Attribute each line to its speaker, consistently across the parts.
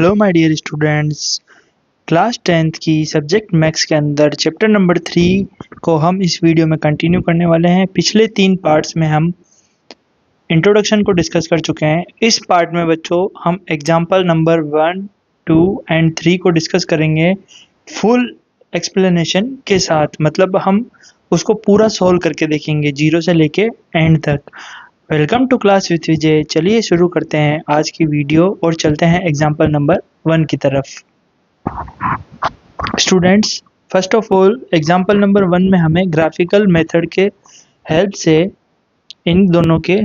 Speaker 1: Hello my dear students. Class 10th की subject maths के अंदर चैप्टर नंबर 3 को हम इस वीडियो में कंटिन्यू करने वाले हैं। पिछले 3 पार्ट्स में हम इंट्रोडक्शन को डिस्कस कर चुके हैं। इस पार्ट में बच्चों हम एग्जांपल नंबर 1, 2 एंड 3 को डिस्कस करेंगे फुल एक्सप्लेनेशन के साथ, मतलब हम उसको पूरा सॉल्व करके देखेंगे जीरो से लेके एंड तक। वेलकम टू क्लास विथ विजय। चलिए शुरू करते हैं आज की वीडियो और चलते हैं एग्जांपल नंबर 1 की तरफ। Students, first of all example number 1 में हमें ग्राफिकल मेथड के हेल्प से इन दोनों के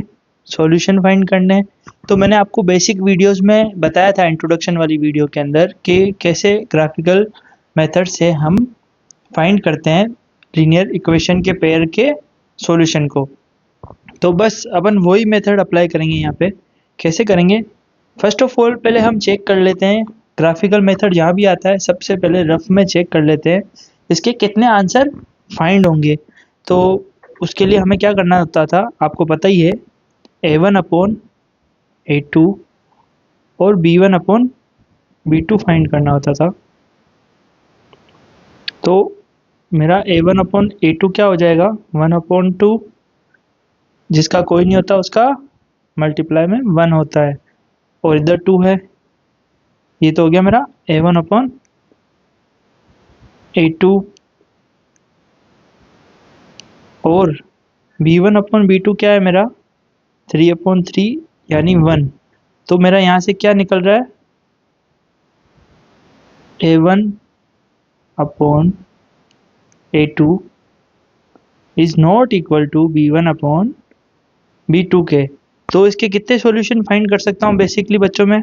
Speaker 1: सॉल्यूशन फाइंड करने हैं। तो मैंने आपको बेसिक वीडियोस में बताया था इंट्रोडक्शन वाली वीडियो के अंदर कि कैसे ग्राफिकल मेथड से हम फाइंड करते हैं लीनियर इक्वेशन के पेयर के सॉल्यूशन को। तो बस अपन वही मेथड अप्लाई करेंगे यहाँ पे। कैसे करेंगे? फर्स्ट ऑफ ऑल पहले हम चेक कर लेते हैं ग्राफिकल मेथड जहाँ भी आता है, सबसे पहले रफ में चेक कर लेते हैं इसके कितने आंसर फाइंड होंगे। तो उसके लिए हमें क्या करना होता था, आपको पता ही है, A1 अपॉन A2 और B1 अपॉन B2 फाइंड करना होता था। तो मेरा A1 अपॉन A2 क्या हो जाएगा, 1/2, जिसका कोई नहीं होता उसका मल्टीप्लाई में 1 होता है, और इधर 2 है। ये तो हो गया मेरा A1 अपॉन A2, और B1 अपॉन B2 क्या है मेरा, 3/3 यानी 1। तो मेरा यहाँ से क्या निकल रहा है, A1 upon A2 is not equal to B1 upon B2 के। तो इसके कितने सॉल्यूशन फाइंड कर सकता हूँ बेसिकली बच्चों में,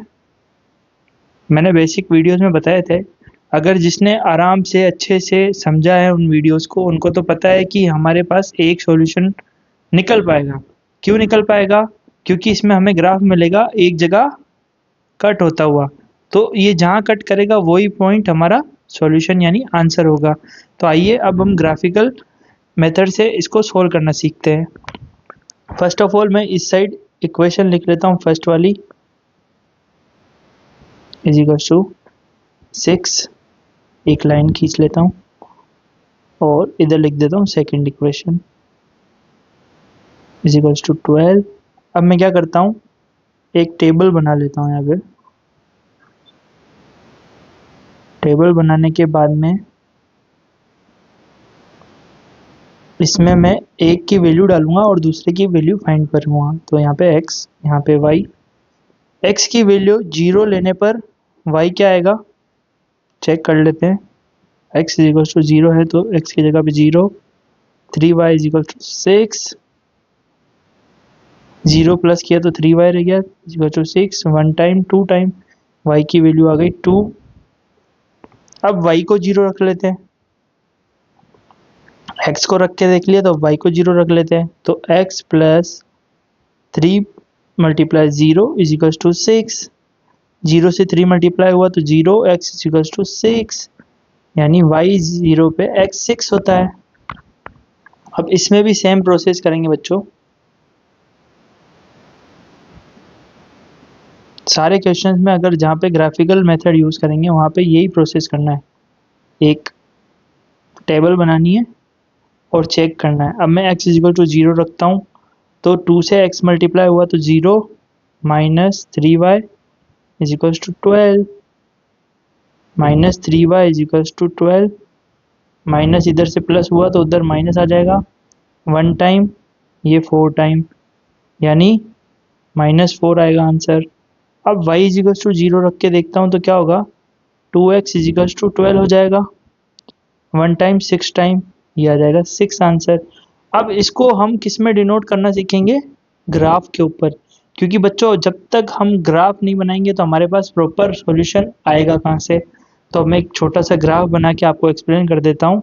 Speaker 1: मैंने बेसिक वीडियोस में बताए थे। अगर जिसने आराम से अच्छे से समझा है उन वीडियोस को, उनको तो पता है कि हमारे पास एक सॉल्यूशन निकल पाएगा। क्यों निकल पाएगा? क्योंकि इसमें हमें ग्राफ मिलेगा एक जगह कट होता हुआ, तो ये जहाँ कट करेगा वही पॉइंट हमारा सॉल्यूशन यानी आंसर होगा। तो आइए अब हम ग्राफिकल मेथड से इसको सोल्व करना सीखते हैं। फर्स्ट ऑफ ऑल मैं इस साइड इक्वेशन लिख लेता हूँ, फर्स्ट वाली इज इक्वल्स टू 6, एक लाइन खींच लेता हूँ और इधर लिख देता हूँ second equation is equals to 12। अब मैं क्या करता हूँ, एक टेबल बना लेता हूँ। यहाँ पे टेबल बनाने के बाद में इसमें मैं एक की वैल्यू डालूंगा और दूसरे की वैल्यू फाइंड करूँगा। तो यहाँ पे x, यहाँ पे y। x की वैल्यू 0 लेने पर y क्या आएगा, चेक कर लेते हैं। x इज इक्वल टू 0 है तो x की जगह पे 0, 3y is equal to 6, 0 plus किया तो 3y रह गया is equal to 6, 1 time 2 time y की वैल्यू आ गई 2। अब y को 0 रख लेते हैं, x को रख के देख लिया तो y को 0 रख लेते हैं। तो x plus 3 multiply 0 is equal to 6, 0 से 3 मल्टीप्लाई हुआ तो 0, x इज इक्वल टू 6, यानी y 0 पे x 6 होता है। अब इसमें भी सेम प्रोसेस करेंगे बच्चों। सारे क्वेश्चंस में अगर जहाँ पे ग्राफिकल मेथड यूज़ करेंगे वहाँ पे यही प्रोसेस करना है, एक टेबल बनानी है और चेक करना है। अब मैं x इज इक्वल टू 0 रखता हूँ तो 2 से x मल्टीप्लाई हुआ तो 0 minus 3y is equal to 12, minus 3y is equal to 12, minus इधर से प्लस हुआ तो उधर माइनस आ जाएगा 1 टाइम, ये 4 टाइम, यानी -4 आएगा आंसर। अब y इज इक्वल टू 0 रख के देखता हूँ तो क्या होगा, 2x इज इक्वल टू 12 हो जाएगा, 1 टाइम 6 टाइम, ये आ जाएगा 6 आंसर। अब इसको हम किस में डिनोट करना सीखेंगे, ग्राफ के ऊपर। क्योंकि बच्चों जब तक हम ग्राफ नहीं बनाएंगे तो हमारे पास प्रॉपर सॉल्यूशन आएगा कहाँ से। तो मैं एक छोटा सा ग्राफ बना के आपको एक्सप्लेन कर देता हूँ।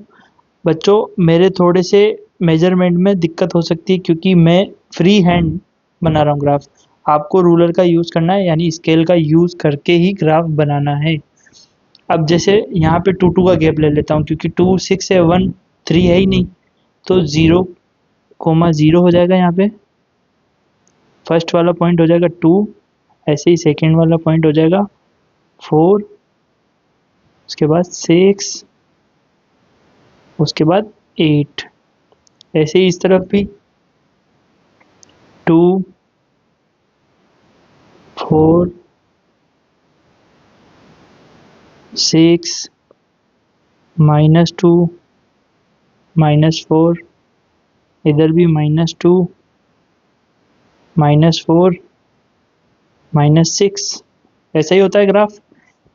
Speaker 1: बच्चों मेरे थोड़े से मेजरमेंट में दिक्कत हो सकती है क्योंकि मैं फ्री हैंड बना रहा हूँ ग्राफ। आपको रूलर का यूज़ करना है, यानी स्केल का यूज़ करके ही ग्राफ बनाना है। अब जैसे यहाँ पे 2 का गैप ले लेता हूँ क्योंकि 2 6 है, 1 3 है ही नहीं, तो 0,0 हो जाएगा। यहाँ पे फर्स्ट वाला पॉइंट हो जाएगा 2, ऐसे ही सेकेंड वाला पॉइंट हो जाएगा 4, उसके बाद 6, उसके बाद 8। ऐसे ही इस तरफ भी 2, 4, 6, -2, -4, इधर भी -2, -4, -6। ऐसा ही होता है ग्राफ।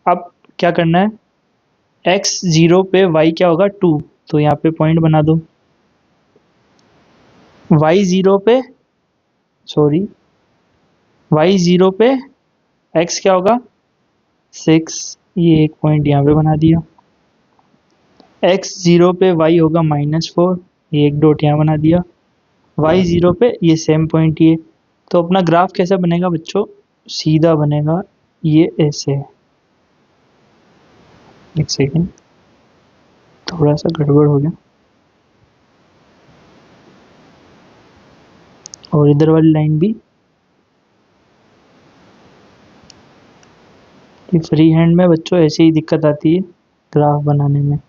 Speaker 1: अब क्या करना है, x 0 पे y क्या होगा 2, तो यहाँ पे पॉइंट बना दो। y 0 पे, सॉरी, y 0 पे x क्या होगा 6, ये एक पॉइंट यहाँ पे बना दिया। x 0 पे y होगा -4, ये एक डॉट यहाँ बना दिया। y 0 पे ये सेम पॉइंट ये। तो अपना ग्राफ कैसा बनेगा बच्चों, सीधा बनेगा, ये ऐसे है। एक सेकेंड, थोड़ा सा गड़बड़ हो गया। और इधर वाली लाइन भी, ये फ्री हैंड में बच्चों ऐसे ही दिक्कत आती है ग्राफ बनाने में।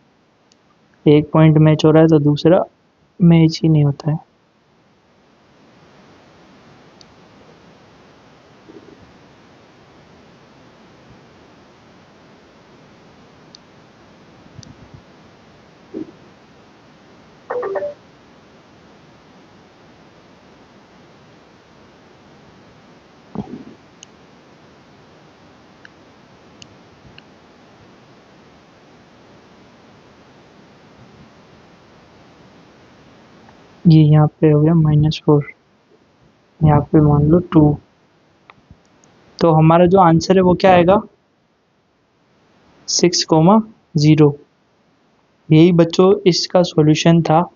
Speaker 1: एक पॉइंट मैच हो रहा है तो दूसरा मैच ही नहीं होता है। ये यहाँ पे हो गया -4, यहाँ पे मान लो 2। तो हमारा जो आंसर है वो क्या आएगा 6,0। यही बच्चों इसका सॉल्यूशन था।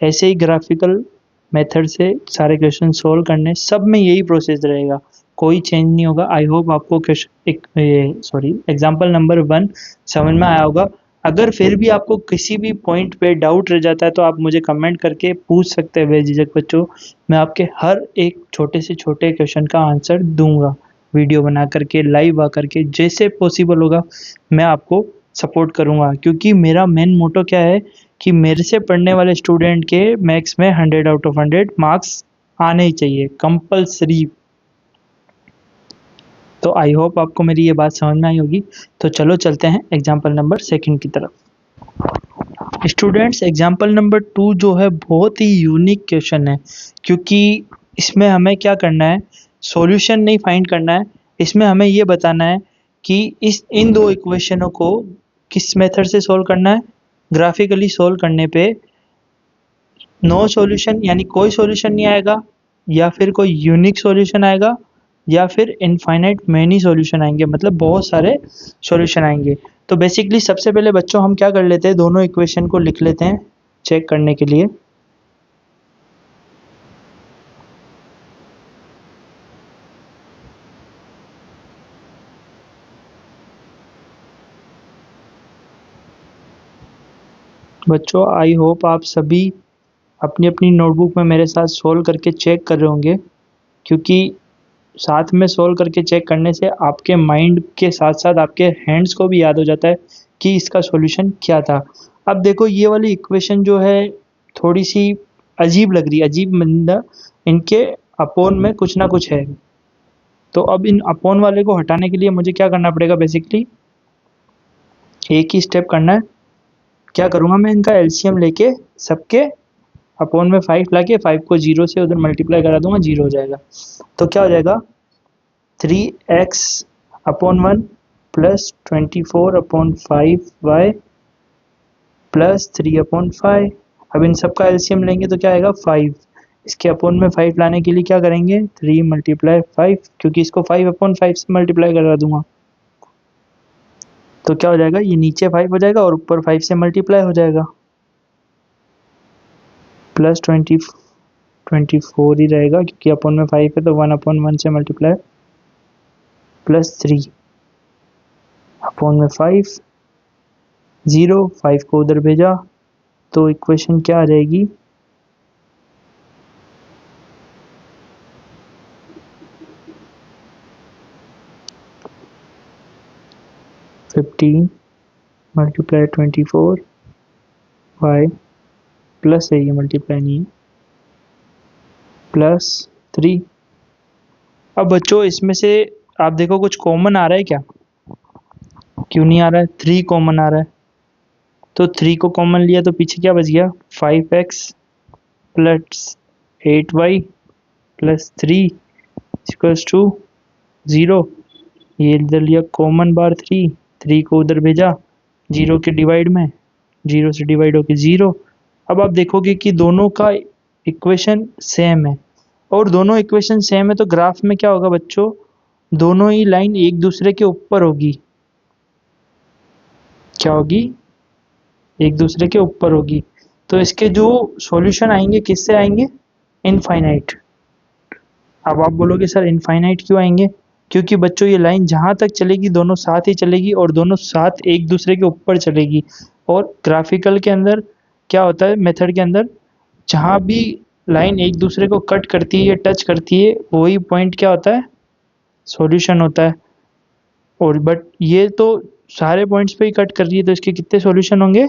Speaker 1: ऐसे ही ग्राफिकल मेथड से सारे क्वेश्चन सॉल्व करने, सब में यही प्रोसेस रहेगा, कोई चेंज नहीं होगा। आई होप आपको क्वेश्चन एग्जाम्पल नंबर 1 समझ में आया होगा। अगर फिर भी आपको किसी भी पॉइंट पे डाउट रह जाता है तो आप मुझे कमेंट करके पूछ सकते हैं बेझिझक बच्चों। मैं आपके हर एक छोटे से छोटे क्वेश्चन का आंसर दूंगा, वीडियो बना करके, लाइव आकर के, जैसे पॉसिबल होगा मैं आपको सपोर्ट करूँगा। क्योंकि मेरा मेन मोटो क्या है कि मेरे से पढ़ने वाले स्टूडेंट के मैथ्स में 100 आउट ऑफ 100 मार्क्स आने ही चाहिए, कंपलसरी। तो आई होप आपको मेरी ये बात समझ में आई होगी। तो चलो चलते हैं एग्जाम्पल नंबर 2 की तरफ। स्टूडेंट्स, एग्जाम्पल नंबर 2 जो है बहुत ही यूनिक क्वेश्चन है, क्योंकि इसमें हमें क्या करना है, सॉल्यूशन नहीं फाइंड करना है। इसमें हमें ये बताना है कि इन दो इक्वेशनों को किस मेथड से सॉल्व करना है। ग्राफिकली सॉल्व करने पे नो सॉल्यूशन यानी कोई सॉल्यूशन नहीं आएगा, या फिर कोई यूनिक सॉल्यूशन आएगा, या फिर इनफाइनाइट मैनी सॉल्यूशन आएंगे, मतलब बहुत सारे सॉल्यूशन आएंगे। तो बेसिकली सबसे पहले बच्चों हम क्या कर लेते हैं, दोनों इक्वेशन को लिख लेते हैं चेक करने के लिए। बच्चों आई होप आप सभी अपनी अपनी नोटबुक में मेरे साथ सोल्व करके चेक कर रहे होंगे, क्योंकि साथ में सोल्व करके चेक करने से आपके माइंड के साथ साथ आपके हैंड्स को भी याद हो जाता है कि इसका सॉल्यूशन क्या था। अब देखो ये वाली इक्वेशन जो है थोड़ी सी अजीब लग रही है, अजीब मतलब इनके अपोन में कुछ ना कुछ है। तो अब इन अपोन वाले को हटाने के लिए मुझे क्या करना पड़ेगा, बेसिकली एक ही स्टेप करना है। क्या करूँगा, मैं इनका एलसीएम लेके सबके अपोन में 5 लाके 5 को 0 से उधर मल्टीप्लाई करा दूंगा, 0 हो जाएगा। तो क्या हो जाएगा 3x upon 1 plus 24/5y plus 3/5। अब इन सब का एलसीएम लेंगे तो क्या आएगा 5। इसके अपोन में 5 लाने के लिए क्या करेंगे 3 × 5, क्योंकि इसको 5/5 से मल्टीप्लाई करा दूंगा। तो क्या हो जाएगा, ये नीचे 5 हो जाएगा और ऊपर 5 से मल्टीप्लाई हो जाएगा, प्लस 24 ही रहेगा, क्योंकि अपोन में 5 है तो 1/1 से मल्टीप्लाई, प्लस 3/5, 0, 5 को उधर भेजा। तो इक्वेशन क्या आ जाएगी, 15 मल्टीप्लाई 24 वाई प्लस है, ये मल्टीप्लाई नहीं है, प्लस 3। अब बच्चों इसमें से आप देखो कुछ कॉमन आ रहा है क्या? क्यों नहीं आ रहा है? 3 कॉमन आ रहा है, तो 3 को कॉमन लिया तो पीछे क्या बच गया? 5x plus 8y plus 3 equals to 0। ये इधर लिया कॉमन बार 3 को उधर भेजा 0 के डिवाइड में, 0 से डिवाइड होके 0। अब आप देखोगे कि दोनों का इक्वेशन सेम है, और दोनों इक्वेशन सेम है तो ग्राफ में क्या होगा बच्चों? दोनों ही लाइन एक दूसरे के ऊपर होगी। क्या होगी? एक दूसरे के ऊपर होगी। तो इसके जो सॉल्यूशन आएंगे किससे आएंगे? इनफाइनाइट। अब आप बोलोगे सर इनफाइनाइट क्यों आएंगे? क्योंकि बच्चों ये लाइन जहाँ तक चलेगी दोनों साथ ही चलेगी और दोनों साथ एक दूसरे के ऊपर चलेगी। और ग्राफिकल के अंदर क्या होता है, मेथड के अंदर, जहाँ भी लाइन एक दूसरे को कट करती है, टच करती है, वही पॉइंट क्या होता है? सॉल्यूशन होता है। और बट ये तो सारे पॉइंट्स पे ही कट कर रही है, तो इसके कितने सॉल्यूशन होंगे?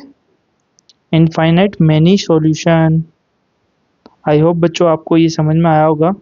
Speaker 1: Infinite many solution. I hope बच्चों आपको ये समझ में आया होगा।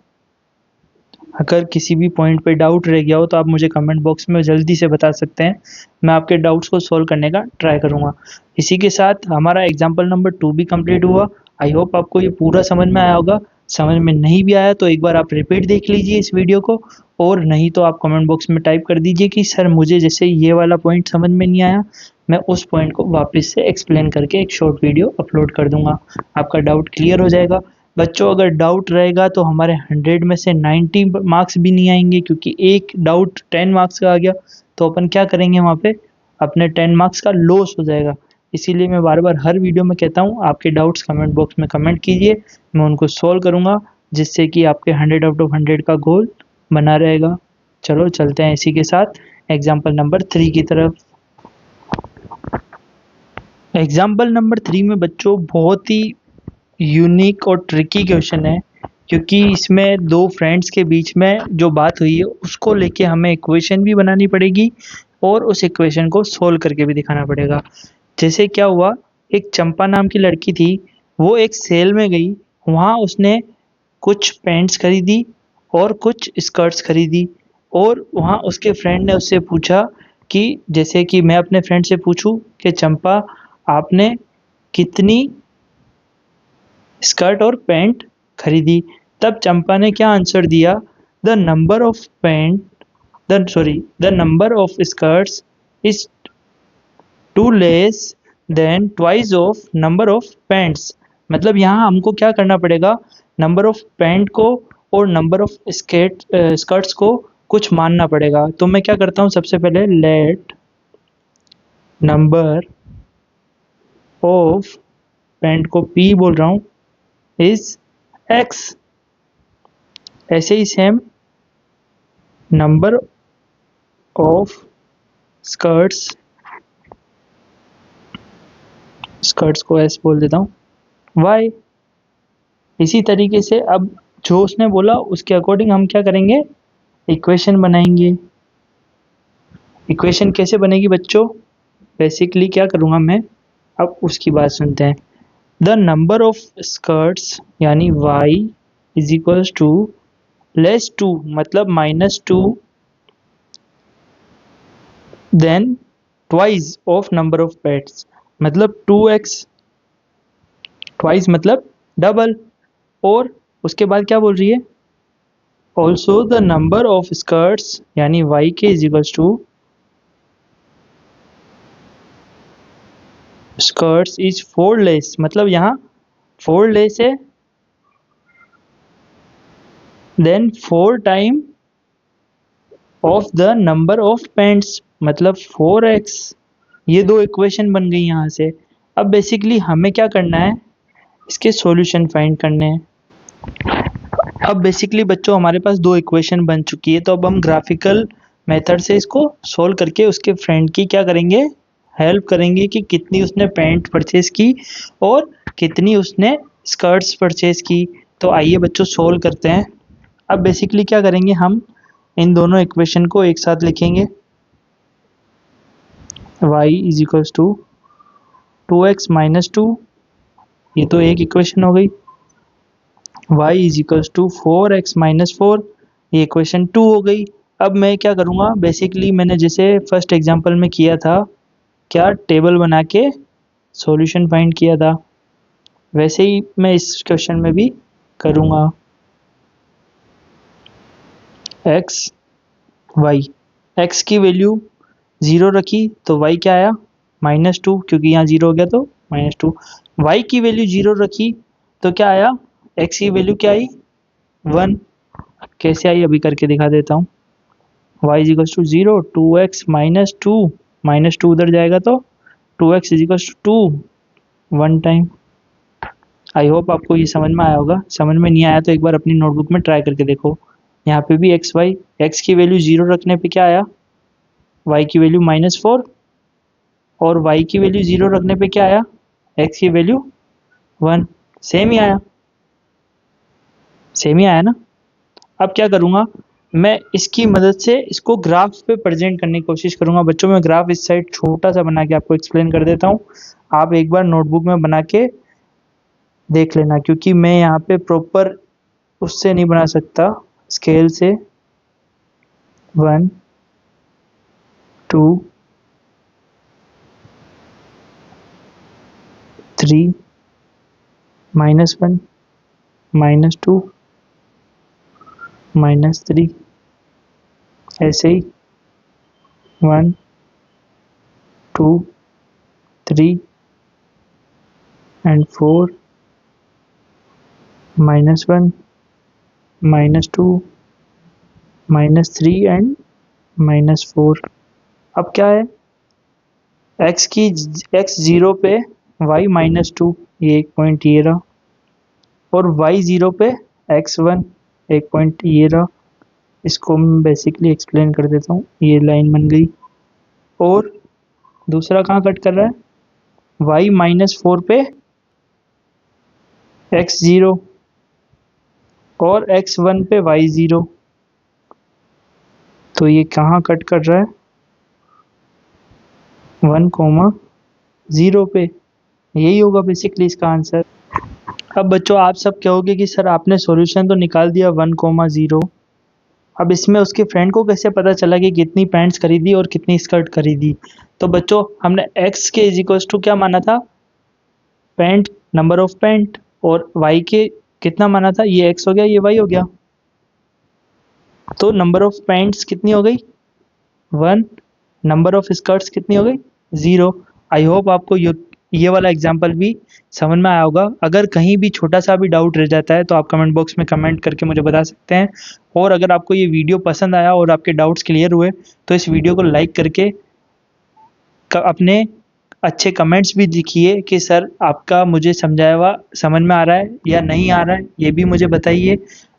Speaker 1: अगर किसी भी पॉइंट पे डाउट रह गया हो तो आप मुझे कमेंट बॉक्स में जल्दी से बता सकते हैं, मैं आपके डाउट्स को सॉल्व करने का ट्राई करूँगा। इसी के साथ हमारा एग्जाम्पल नंबर 2 भी कंप्लीट हुआ। आई होप आपको ये पूरा समझ में आया होगा। समझ में नहीं भी आया तो एक बार आप रिपीट देख लीजिए इस वीडियो को, और नहीं तो आप कमेंट बॉक्स में टाइप कर दीजिए कि सर मुझे जैसे ये वाला पॉइंट समझ में नहीं आया, मैं उस पॉइंट को वापस से एक्सप्लेन करके एक शॉर्ट वीडियो अपलोड कर दूंगा, आपका डाउट क्लियर हो जाएगा। बच्चों अगर डाउट रहेगा तो हमारे 100 में से 90 मार्क्स भी नहीं आएंगे, क्योंकि एक डाउट 10 मार्क्स का आ गया तो अपन क्या करेंगे वहाँ पे? अपने 10 मार्क्स का लॉस हो जाएगा। इसीलिए मैं बार बार हर वीडियो में कहता हूँ आपके डाउट्स कमेंट बॉक्स में कमेंट कीजिए, मैं उनको सॉल्व करूँगा, जिससे कि आपके 100 आउट ऑफ 100 का गोल बना रहेगा। चलो चलते हैं इसी के साथ एग्जाम्पल नंबर 3 की तरफ। एग्जाम्पल नंबर 3 में बच्चों बहुत ही यूनिक और ट्रिकी क्वेश्चन है, क्योंकि इसमें दो फ्रेंड्स के बीच में जो बात हुई है उसको लेके हमें इक्वेशन भी बनानी पड़ेगी और उस इक्वेशन को सोल्व करके भी दिखाना पड़ेगा। जैसे क्या हुआ, एक चंपा नाम की लड़की थी, वो एक सेल में गई, वहाँ उसने कुछ पैंट्स खरीदी और कुछ स्कर्ट्स खरीदी, और वहाँ उसके फ्रेंड ने उससे पूछा कि जैसे कि मैं अपने फ्रेंड से पूछूं कि चंपा आपने कितनी स्कर्ट और पैंट खरीदी, तब चंपा ने क्या आंसर दिया? The number of pant the number of skirts is two less than twice of number of pants. मतलब यहाँ हमको क्या करना पड़ेगा? नंबर ऑफ पैंट को और नंबर ऑफ स्कर्ट्स को कुछ मानना पड़ेगा। तो मैं क्या करता हूँ, सबसे पहले लेट नंबर ऑफ पैंट को P बोल रहा हूँ इज x, ऐसे ही सेम नंबर ऑफ स्कर्ट्स को S बोल देता हूँ y। इसी तरीके से अब जो उसने बोला उसके अकॉर्डिंग हम क्या करेंगे? इक्वेशन बनाएंगे। इक्वेशन कैसे बनेगी बच्चों? बेसिकली क्या करूँगा मैं, अब उसकी बात सुनते हैं। द नंबर ऑफ स्कर्ट्स यानी y is equals to less 2 मतलब -2 than twice of number of pants मतलब 2x, ट्वाइस मतलब डबल, और उसके बाद क्या बोल रही है? Also the number of skirts यानी y के is equals to skirts is 4 less, मतलब यहाँ 4 लेस है, than 4 time of the number of pants मतलब 4x। ये दो इक्वेशन बन गई यहाँ से। अब बेसिकली हमें क्या करना है? इसके सॉल्यूशन फाइंड करने हैं। अब बेसिकली बच्चों हमारे पास दो इक्वेशन बन चुकी है, तो अब हम ग्राफिकल मेथड से इसको सोल्व करके उसके फ्रेंड की क्या करेंगे? हेल्प करेंगे कि कितनी उसने पैंट परचेज की और कितनी उसने स्कर्ट्स परचेज की। तो आइए बच्चों सोल्व करते हैं। अब बेसिकली क्या करेंगे, हम इन दोनों इक्वेशन को एक साथ लिखेंगे। y is equals to 2x minus 2, ये तो एक इक्वेशन हो गई। y is equals to 4x minus 4, ये इक्वेशन 2 हो गई। अब मैं क्या करूँगा, बेसिकली मैंने जैसे फर्स्ट एग्जांपल में किया था, क्या टेबल बना के सॉल्यूशन फाइंड किया था, वैसे ही मैं इस क्वेश्चन में भी करूँगा। x y, x की वैल्यू 0 रखी तो y क्या आया, -2, क्योंकि यहाँ 0 हो गया तो -2। y की वैल्यू 0 रखी तो क्या आया, x की वैल्यू क्या आई, 1। कैसे आई अभी करके दिखा देता हूँ। y is equal to 0, 2x minus 2, -2 उधर जाएगा तो 2x is equal to 2, 1 time. I hope आपको ये समझ में आया होगा। समझ में नहीं आया तो एक बार अपनी नोटबुक में ट्राई करके देखो। यहाँ पे भी एक्स वाई, एक्स की वैल्यू 0 रखने पे क्या आया, y की वैल्यू -4, और y की वैल्यू 0 रखने पे क्या आया, x की वैल्यू 1। सेम ही आया, सेम ही आया ना। अब क्या करूँगा, मैं इसकी मदद से इसको ग्राफ पे प्रेजेंट करने की कोशिश करूँगा। बच्चों मैं ग्राफ इस साइड छोटा सा बना के आपको एक्सप्लेन कर देता हूँ, आप एक बार नोटबुक में बना के देख लेना, क्योंकि मैं यहाँ पे प्रॉपर उससे नहीं बना सकता, स्केल से 1 2 3 -1 -2 -3, ऐसे ही 1 2 3 and 4 -1 -2 -3 and -4। अब क्या है, x की x 0 पे y -2, ये एक पॉइंट ये रहा, और y 0 पे x 1, एक पॉइंट ये रहा। इसको मैं बेसिकली एक्सप्लेन कर देता हूँ, ये लाइन बन गई। और दूसरा कहाँ कट कर रहा है, y -4 पे x 0 और x 1 पे y 0, तो ये कहाँ कट कर रहा है, 1,0 पे। यही होगा बेसिकली इसका आंसर। अब बच्चों आप सब कहोगे कि सर आपने सॉल्यूशन तो निकाल दिया 1,0, अब इसमें उसके फ्रेंड को कैसे पता चला कि कितनी पैंट्स खरीदी और कितनी स्कर्ट खरीदी। तो बच्चों हमने x के इज इक्वल्स टू क्या माना था, पैंट, नंबर ऑफ पैंट, और y के कितना माना था, ये x हो गया ये y हो गया, तो नंबर ऑफ पैंट्स कितनी हो गई 1, नंबर ऑफ स्कर्ट्स कितनी हो गई 0। आई होप आपको ये वाला एग्जाम्पल भी समझ में आया होगा। अगर कहीं भी छोटा सा भी डाउट रह जाता है तो आप कमेंट बॉक्स में कमेंट करके मुझे बता सकते हैं। और अगर आपको ये वीडियो पसंद आया और आपके डाउट्स क्लियर हुए तो इस वीडियो को लाइक करके अपने अच्छे कमेंट्स भी लिखिए कि सर आपका मुझे समझाया हुआ समझ में आ रहा है या नहीं आ रहा है, ये भी मुझे बताइए।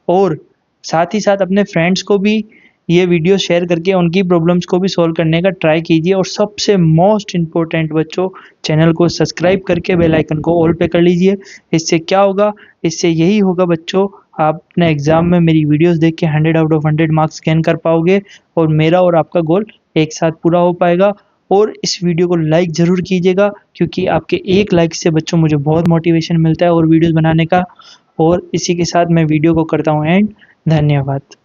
Speaker 1: और साथ ही साथ अपने फ्रेंड्स को भी ये वीडियो शेयर करके उनकी प्रॉब्लम्स को भी सॉल्व करने का ट्राई कीजिए। और सबसे मोस्ट इम्पोर्टेंट बच्चों, चैनल को सब्सक्राइब करके बेल आइकन को ऑल पे कर लीजिए। इससे क्या होगा, इससे यही होगा बच्चों, आप अपने एग्ज़ाम में मेरी वीडियोस देख के 100 आउट ऑफ 100 मार्क्स गेन कर पाओगे और मेरा और आपका गोल एक साथ पूरा हो पाएगा। और इस वीडियो को लाइक ज़रूर कीजिएगा, क्योंकि आपके एक लाइक से बच्चों मुझे बहुत मोटिवेशन मिलता है और वीडियोस बनाने का। और इसी के साथ मैं वीडियो को करता हूँ एंड। धन्यवाद।